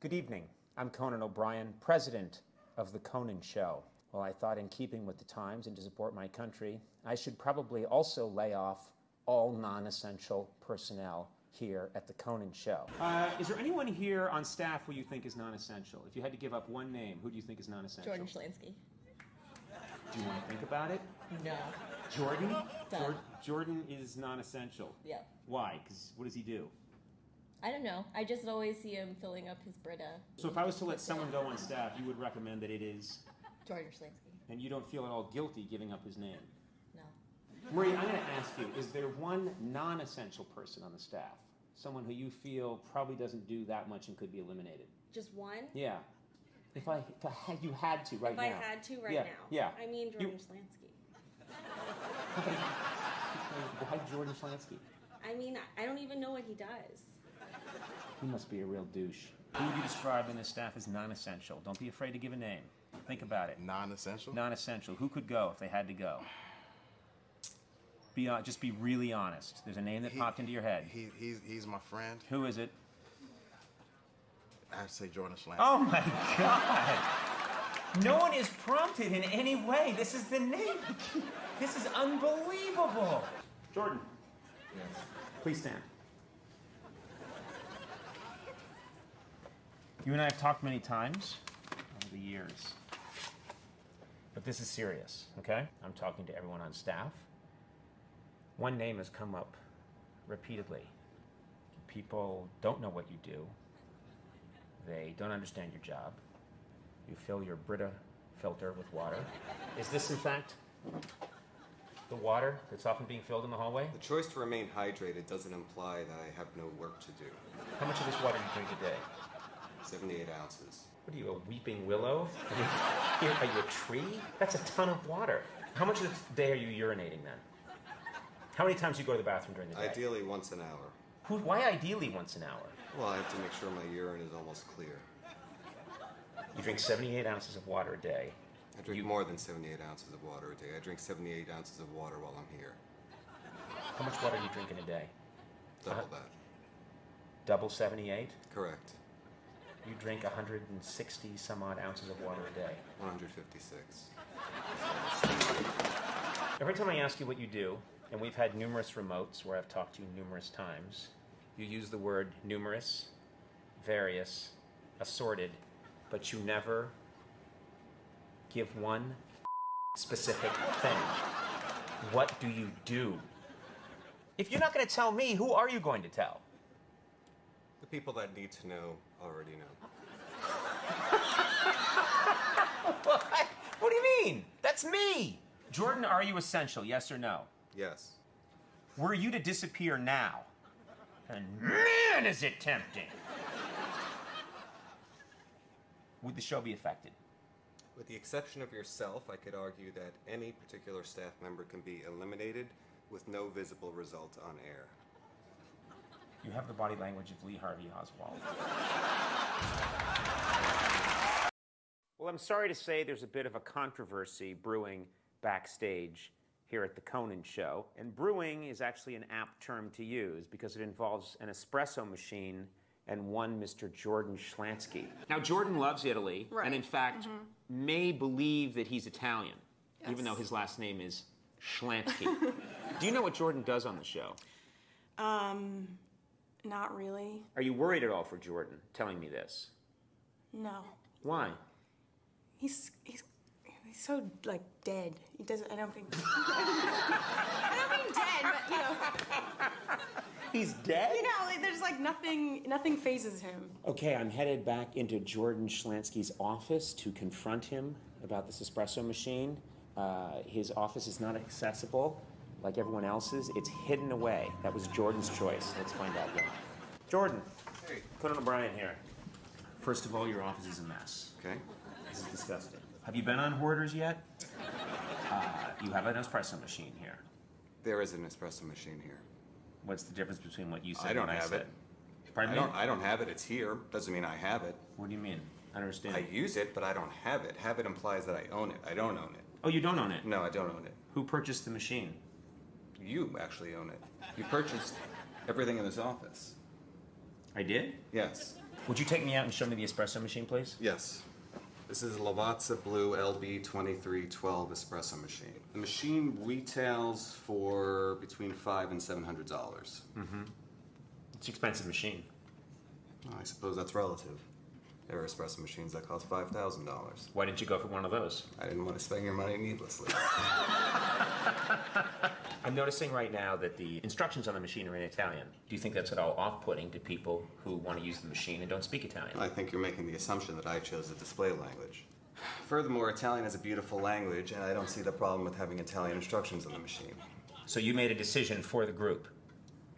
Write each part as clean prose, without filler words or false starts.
Good evening. I'm Conan O Brien, president of The Conan Show. Well, I thought in keeping with the times and to support my country, I should probably also lay off all non-essential personnel here at The Conan Show. Is there anyone here on staff who you think is non-essential? If you had to give up one name, who do you think is non-essential? Jordan Schlansky. Do you want to think about it? No. Jordan? Done. Jordan is non-essential. Yeah. Why? Because what does he do? I don't know. I just always see him filling up his Brita. So if I was to let someone go on staff, you would recommend that it is... Jordan Schlansky. And you don't feel at all guilty giving up his name? No. Marie, I'm going to ask you, is there one non-essential person on the staff? Someone who you feel probably doesn't do that much and could be eliminated? Just one? Yeah. If you had to right now. If I had to right yeah. now? Yeah. I mean Jordan Schlansky. Why Jordan Schlansky? I mean, I don't even know what he does. He must be a real douche. Who would you describe in this staff as non-essential? Don't be afraid to give a name. Think about it. Non-essential? Non-essential. Who could go if they had to go? Just be really honest. There's a name that popped into your head. He's my friend. Who is it? I'd say Jordan Schlansky. Oh my God! No one is prompted in any way. This is the name. This is unbelievable. Jordan. Yes. Please stand. You and I have talked many times over the years. But this is serious, okay? I'm talking to everyone on staff. One name has come up repeatedly. People don't know what you do. They don't understand your job. You fill your Brita filter with water. Is this, in fact, the water that's often being filled in the hallway? The choice to remain hydrated doesn't imply that I have no work to do. How much of this water do you drink a day? 78 ounces. What are you, a weeping willow? Are you a tree? That's a ton of water. How much of the day are you urinating then? How many times do you go to the bathroom during the day? Ideally once an hour. Why ideally once an hour? Well, I have to make sure my urine is almost clear. You drink 78 ounces of water a day. I drink more than 78 ounces of water a day. I drink 78 ounces of water while I'm here. How much water do you drink in a day? Double that. Double 78? Correct. You drink 160 some odd ounces of water a day. 156. Every time I ask you what you do, and we've had numerous remotes where I've talked to you numerous times, you use the word numerous, various, assorted, but you never give one specific thing. What do you do? If you're not going to tell me, who are you going to tell? The people that need to know already know. What? What do you mean? That's me! Jordan, are you essential, yes or no? Yes. Were you to disappear now, and man, is it tempting, would the show be affected? With the exception of yourself, I could argue that any particular staff member can be eliminated with no visible result on air. You have the body language of Lee Harvey Oswald. Well, I'm sorry to say there's a bit of a controversy brewing backstage here at the Conan Show. And brewing is actually an apt term to use because it involves an espresso machine and one Mr. Jordan Schlansky. Now, Jordan loves Italy, Right. and in fact, may believe that he's Italian, Yes. even though his last name is Schlansky. Do you know what Jordan does on the show? Not really. Are you worried at all for Jordan telling me this? No. Why? He's so like dead. He doesn't. I don't think. I don't mean dead, but you know. He's dead? You know, like, there's like nothing phases him. Okay, I'm headed back into Jordan Schlansky's office to confront him about this espresso machine. His office is not accessible like everyone else's. It's hidden away. That was Jordan's choice. Let's find out why. Jordan. Hey. Conan O Brien here. First of all, your office is a mess. Okay. This is disgusting. Have you been on Hoarders yet? You have an espresso machine here. There is an espresso machine here. What's the difference between what you said I don't and what have I said? it. Pardon me? I don't have it. It's here. Doesn't mean I have it. What do you mean? I don't understand. I use it, but I don't have it. Have it implies that I own it. I don't own it. Oh, you don't own it? No, I don't own it. Who purchased the machine? You actually own it. You purchased everything in this office. I did? Yes. Would you take me out and show me the espresso machine, please? Yes. This is Lavazza Blue LB2312 espresso machine. The machine retails for between $500 and $700. Mm-hmm. It's an expensive machine. Well, I suppose that's relative. There are espresso machines that cost $5,000. Why didn't you go for one of those? I didn't want to spend your money needlessly. I'm noticing right now that the instructions on the machine are in Italian. Do you think that's at all off-putting to people who want to use the machine and don't speak Italian? I think you're making the assumption that I chose the display language. Furthermore, Italian is a beautiful language, and I don't see the problem with having Italian instructions on the machine. So you made a decision for the group?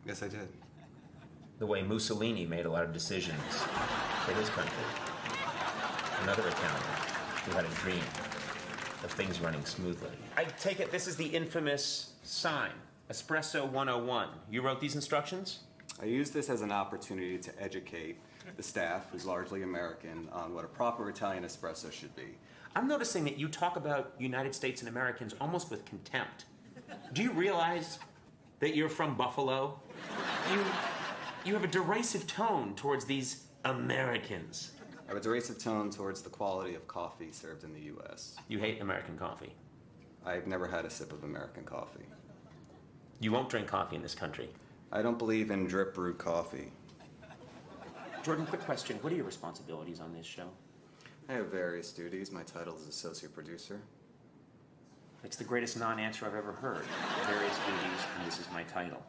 Yes, I did. The way Mussolini made a lot of decisions for his country. Another Italian who had a dream of things running smoothly. I take it this is the infamous sign, Espresso 101. You wrote these instructions? I use this as an opportunity to educate the staff, who's largely American, on what a proper Italian espresso should be. I'm noticing that you talk about United States and Americans almost with contempt. Do you realize that you're from Buffalo? You have a derisive tone towards these Americans. I have a derisive tone towards the quality of coffee served in the U.S. You hate American coffee. I've never had a sip of American coffee. You won't drink coffee in this country. I don't believe in drip brewed coffee. Jordan, quick question. What are your responsibilities on this show? I have various duties. My title is associate producer. It's the greatest non-answer I've ever heard. Various duties, and this is my title.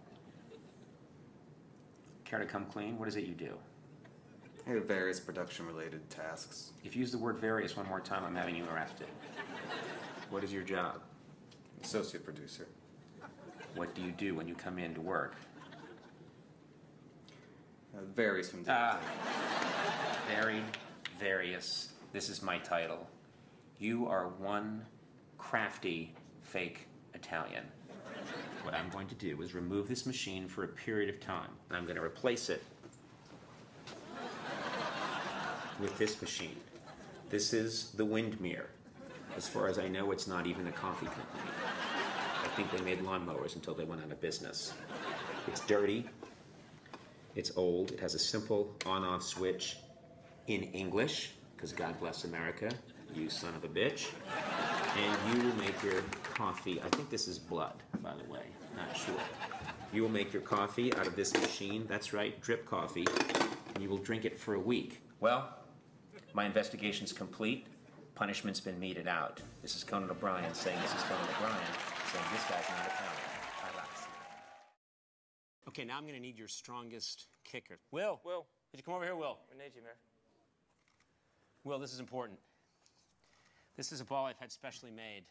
Care to come clean? What is it you do? I have various production-related tasks. If you use the word various one more time, I'm having you arrested. What is your job? Associate producer. What do you do when you come in to work? Varies from day to day. Varied, various. This is my title. You are one crafty, fake Italian. What I'm going to do is remove this machine for a period of time. I'm going to replace it with this machine. This is the Windmere. As far as I know, it's not even a coffee company. I think they made lawnmowers until they went out of business. It's dirty. It's old. It has a simple on-off switch in English, because God bless America, you son of a bitch. And you will make your coffee. I think this is blood, by the way. Not sure. You will make your coffee out of this machine. That's right, drip coffee. And you will drink it for a week. Well, my investigation's complete. Punishment's been meted out. This is Conan O Brien saying this is Conan O Brien saying this guy's not Italian. Okay, now I'm going to need your strongest kicker. Will, could you come over here, Will? We need you, Mayor. Will, this is important. This is a ball I've had specially made.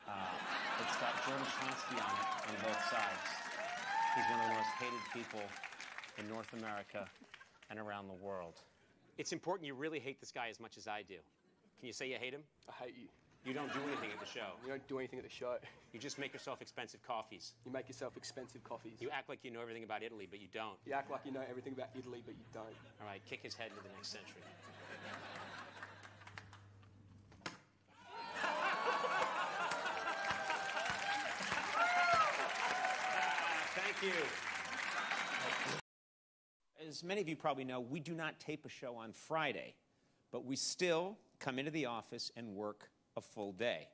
It's got Jordan Schlansky on it on both sides. He's one of the most hated people in North America and around the world. It's important you really hate this guy as much as I do. Can you say you hate him? I hate you. You don't do anything at the show. You don't do anything at the show. You just make yourself expensive coffees. You make yourself expensive coffees. You act like you know everything about Italy, but you don't. You act like you know everything about Italy, but you don't. All right, kick his head into the next century. Thank you. As many of you probably know, we do not tape a show on Friday, but we still come into the office and work a full day.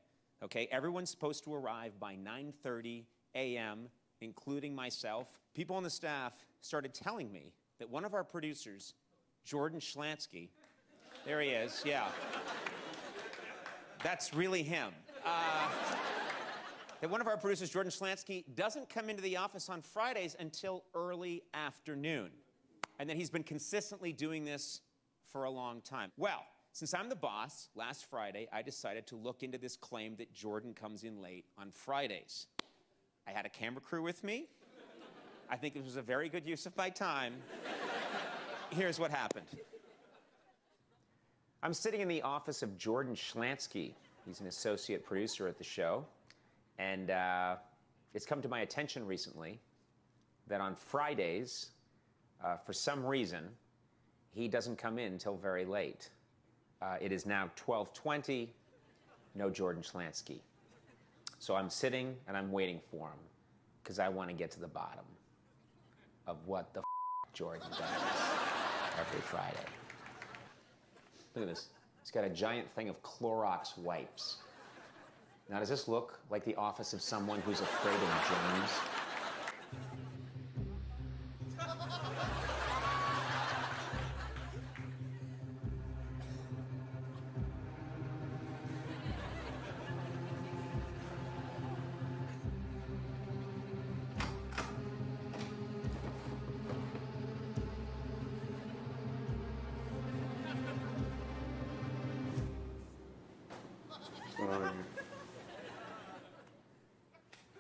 Okay, everyone's supposed to arrive by 9:30 a.m., including myself. People on the staff started telling me that one of our producers, Jordan Schlansky, there he is, yeah. That's really him. That one of our producers, Jordan Schlansky, doesn't come into the office on Fridays until early afternoon. And that he's been consistently doing this for a long time. Well, since I'm the boss, last Friday, I decided to look into this claim that Jordan comes in late on Fridays. I had a camera crew with me. I think it was a very good use of my time. Here's what happened. I'm sitting in the office of Jordan Schlansky. He's an associate producer at the show. And it's come to my attention recently that on Fridays, for some reason, he doesn't come in until very late. It is now 12:20, no Jordan Schlansky. So I'm sitting and I'm waiting for him because I want to get to the bottom of what the Jordan does. every Friday. Look at this. It's got a giant thing of Clorox wipes. Now, does this look like the office of someone who's afraid of germs? What's going on in here?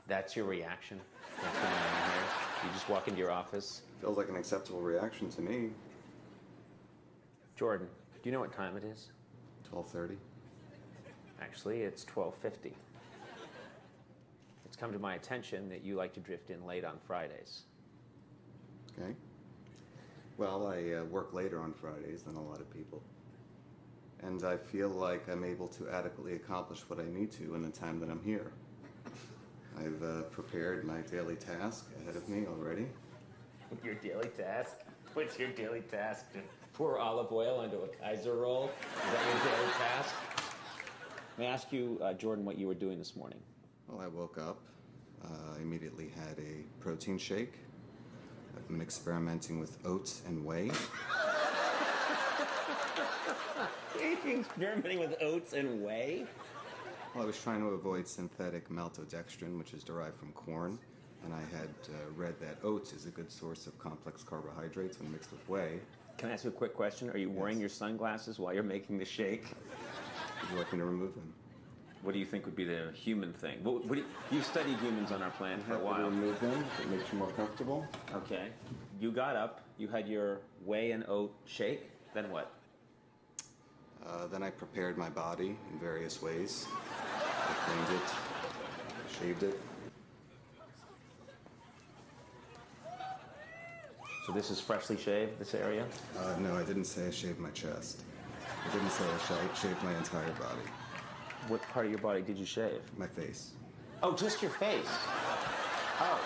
That's your reaction? What's going on here? You just walk into your office? Feels like an acceptable reaction to me. Jordan, do you know what time it is? 12:30. Actually, it's 12:50. It's come to my attention that you like to drift in late on Fridays. Okay. Well, I work later on Fridays than a lot of people. And I feel like I'm able to adequately accomplish what I need to in the time that I'm here. I've prepared my daily task ahead of me already. Your daily task? What's your daily task? To pour olive oil onto a Kaiser roll? Is that your daily task? May I ask you, Jordan, what you were doing this morning? Well, I woke up. I immediately had a protein shake. I've been experimenting with oats and whey. You're experimenting with oats and whey? Well, I was trying to avoid synthetic maltodextrin, which is derived from corn, and I had read that oats is a good source of complex carbohydrates when mixed with whey. Can I ask you a quick question? Are you wearing your sunglasses while you're making the shake? Would you like me to remove them? What do you think would be the human thing? You've studied humans on our planet for a Happy to while. remove them if it makes you more comfortable. Okay. You got up, you had your whey and oat shake, then what? Then I prepared my body in various ways. I cleaned it, shaved it. So this is freshly shaved, this area? No, I didn't say I shaved my chest. I didn't say I shaved my entire body. What part of your body did you shave? My face. Oh, just your face. Oh.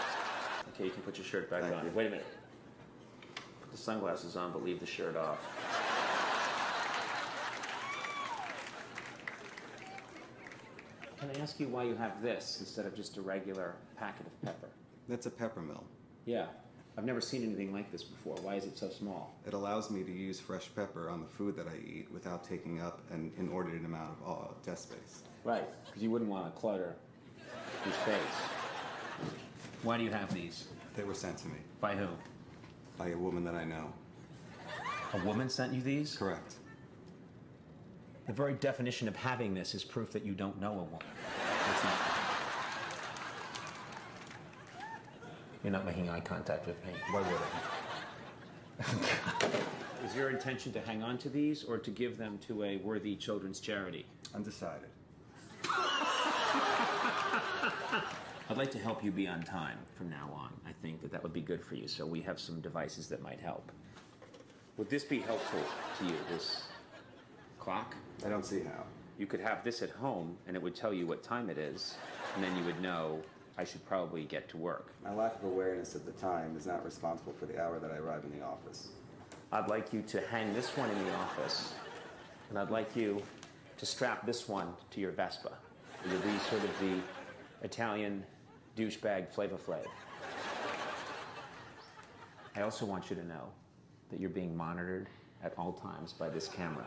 Okay, you can put your shirt back Thank on. you. Wait a minute. Put the sunglasses on, but leave the shirt off. Can I ask you why you have this instead of just a regular packet of pepper? That's a pepper mill. Yeah. I've never seen anything like this before. Why is it so small? It allows me to use fresh pepper on the food that I eat without taking up an inordinate amount of desk space. Right, because you wouldn't want to clutter your space. Why do you have these? They were sent to me By who? by a woman that I know. A woman sent you these? Correct. The very definition of having this is proof that you don't know a woman. It's not. You're not making eye contact with me. Why would I? Is your intention to hang on to these or to give them to a worthy children's charity? Undecided. I'd like to help you be on time from now on. I think that would be good for you, so we have some devices that might help. Would this be helpful to you, this clock? I don't see how. You could have this at home, and it would tell you what time it is, and then you would know I should probably get to work. My lack of awareness at the time is not responsible for the hour that I arrive in the office. I'd like you to hang this one in the office, and I'd like you to strap this one to your Vespa. It would be sort of the Italian douchebag Flava Flav. I also want you to know that you're being monitored at all times by this camera.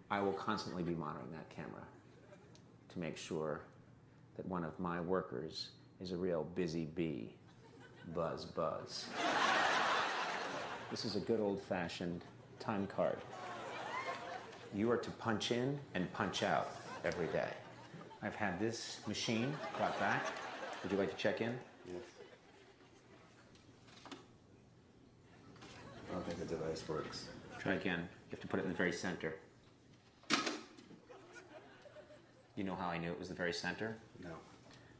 I will constantly be monitoring that camera to make sure that one of my workers is a real busy bee. Buzz, buzz. This is a good old-fashioned time card. You are to punch in and punch out every day. I've had this machine brought back. Would you like to check in? Yes. I don't think the device works. Try again. You have to put it in the very center. You know how I knew it was the very center? No.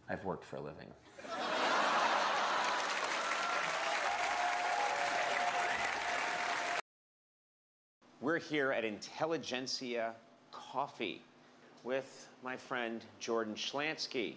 I've worked for a living. We're here at Intelligentsia Coffee with my friend Jordan Schlansky.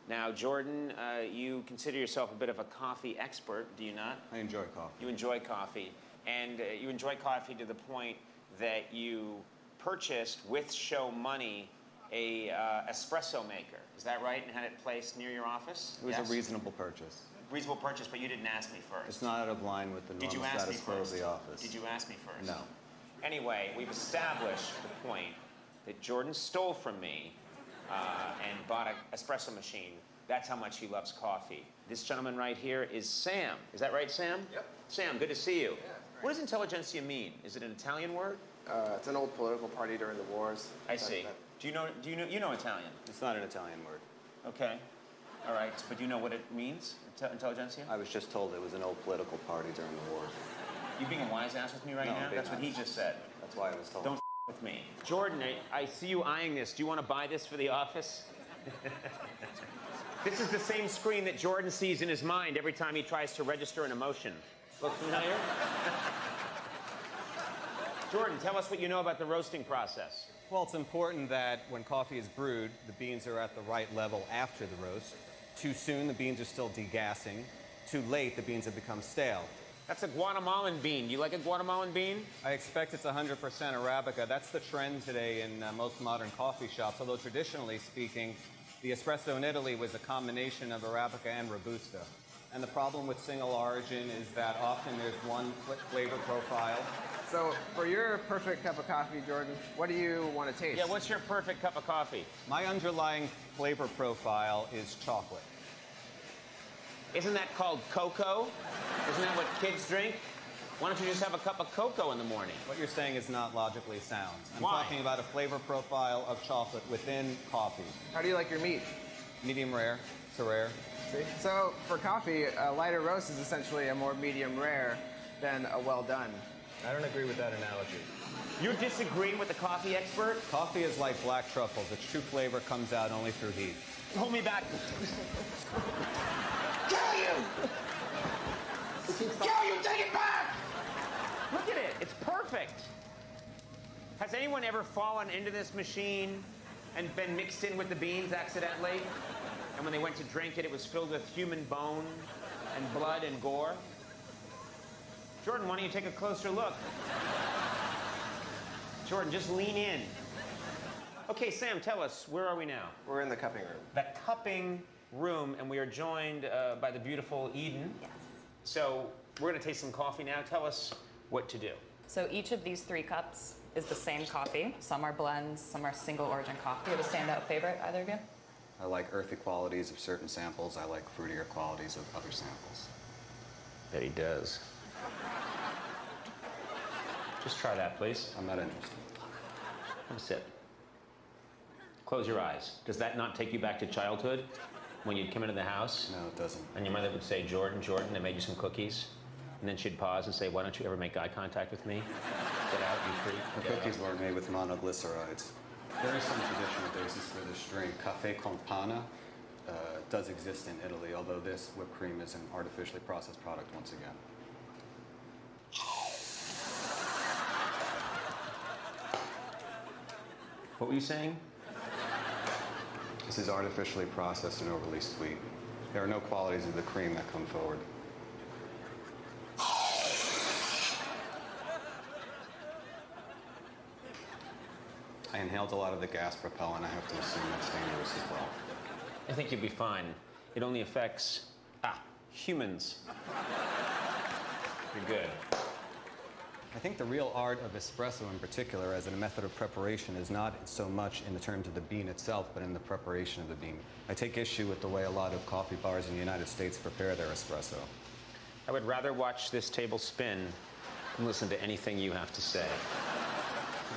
Now, Jordan, you consider yourself a bit of a coffee expert, do you not? I enjoy coffee. You enjoy coffee. And you enjoy coffee to the point that you purchased, with show money, a espresso maker. Is that right? And had it placed near your office? It was Yes? a reasonable purchase. Reasonable purchase, but you didn't ask me first. It's not out of line with the Did you normal ask me status quo of first? the office. Did you ask me first? No. Anyway, we've established the point that Jordan stole from me and bought an espresso machine. That's how much he loves coffee. This gentleman right here is Sam. Is that right, Sam? Yep. Sam, good to see you. Yeah, What does intelligentsia mean? Is it an Italian word? It's an old political party during the wars. I see. Do you know Italian? It's not an Italian word. Okay. All right, but do you know what it means, intelligentsia? I was just told it was an old political party during the war. You being a wise ass with me right No, now? being That's what he honest. just said. That's why I was told. Don't with me. Jordan, I see you eyeing this. Do you want to buy this for the office? This is the same screen that Jordan sees in his mind every time he tries to register an emotion. Look familiar? Jordan, tell us what you know about the roasting process. Well, it's important that when coffee is brewed, the beans are at the right level after the roast. Too soon, the beans are still degassing. Too late, the beans have become stale. That's a Guatemalan bean. Do you like a Guatemalan bean? I expect it's 100% Arabica. That's the trend today in most modern coffee shops, although traditionally speaking, the espresso in Italy was a combination of Arabica and Robusta. And the problem with single origin is that often there's one flavor profile. So, for your perfect cup of coffee, Jordan, what do you want to taste? Yeah, what's your perfect cup of coffee? My underlying flavor profile is chocolate. Isn't that called cocoa? Isn't that what kids drink? Why don't you just have a cup of cocoa in the morning? What you're saying is not logically sound. I'm Why? talking about a flavor profile of chocolate within coffee. How do you like your meat? Medium rare to rare. See? So, for coffee, a lighter roast is essentially a more medium rare than a well done. I don't agree with that analogy. You're disagreeing with the coffee expert? Coffee is like black truffles. Its true flavor comes out only through heat. Hold me back. Kill you! Kill you! Take it back! Look at it. It's perfect. Has anyone ever fallen into this machine and been mixed in with the beans accidentally? And when they went to drink it, it was filled with human bone and blood and gore? Jordan, why don't you take a closer look? Jordan, just lean in. Okay, Sam, tell us, where are we now? We're in the cupping room. The cupping room, and we are joined by the beautiful Eden. Yes. So we're going to taste some coffee now. Tell us what to do. So each of these 3 cups is the same coffee. Some are blends, some are single origin coffee. Do you have a standout favorite, either of you? I like earthy qualities of certain samples. I like fruitier qualities of other samples. Bet he does. Just try that, please. I'm not interested. Have a sip. Close your eyes. Does that not take you back to childhood? When you'd come into the house No, it doesn't. and your mother would say, Jordan, Jordan, they made you some cookies. And then she'd pause and say, why don't you ever make eye contact with me? Get out, you freak. The Get out. cookies were made with monoglycerides. There is some traditional basis for this drink. Caffè con panna does exist in Italy, although this whipped cream is an artificially processed product once again. What were you saying? This is artificially processed and overly sweet. There are no qualities of the cream that come forward. I inhaled a lot of the gas propellant. I have to assume that's dangerous as well. I think you'll be fine. It only affects, humans. You're good. I think the real art of espresso in particular as a method of preparation is not so much in the terms of the bean itself, but in the preparation of the bean. I take issue with the way a lot of coffee bars in the United States prepare their espresso. I would rather watch this table spin than listen to anything you have to say.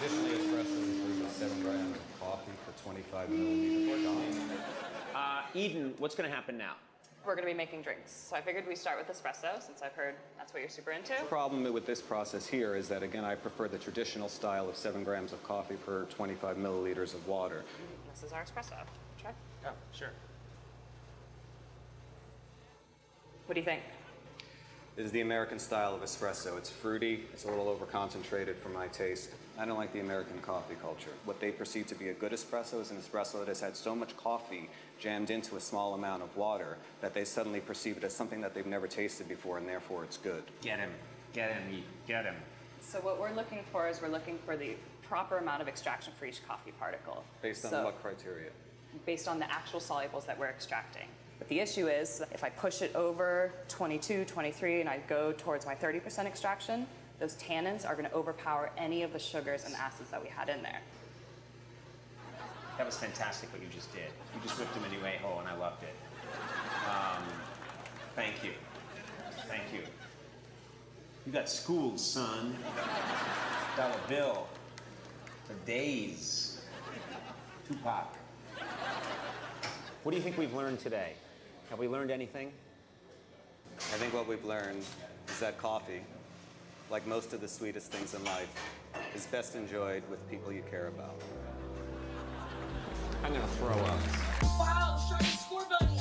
Traditionally, espresso includes 7 grams of coffee for 25 milliliters of coffee. Eden, what's going to happen now? We're going to be making drinks. So I figured we start with espresso, since I've heard that's what you're super into. The problem with this process here is that, again, I prefer the traditional style of 7 grams of coffee per 25 milliliters of water. This is our espresso. Try. Oh, sure. What do you think? This is the American style of espresso. It's fruity, it's a little over-concentrated for my taste. I don't like the American coffee culture. What they perceive to be a good espresso is an espresso that has had so much coffee jammed into a small amount of water that they suddenly perceive it as something that they've never tasted before, and therefore it's good. Get him. Get him, Eve. Get him. So what we're looking for is we're looking for the proper amount of extraction for each coffee particle. Based on So, what criteria? Based on the actual solubles that we're extracting. But the issue is, if I push it over 22, 23, and I go towards my 30% extraction, those tannins are going to overpower any of the sugars and acids that we had in there. That was fantastic what you just did. You just whipped him a new a-hole, and I loved it. Thank you. Thank you. You got schooled, son. Dollar bill. For days. Tupac. What do you think we've learned today? Have we learned anything? I think what we've learned is that coffee, like most of the sweetest things in life, is best enjoyed with people you care about. I'm gonna throw up. Wow, shiny score button.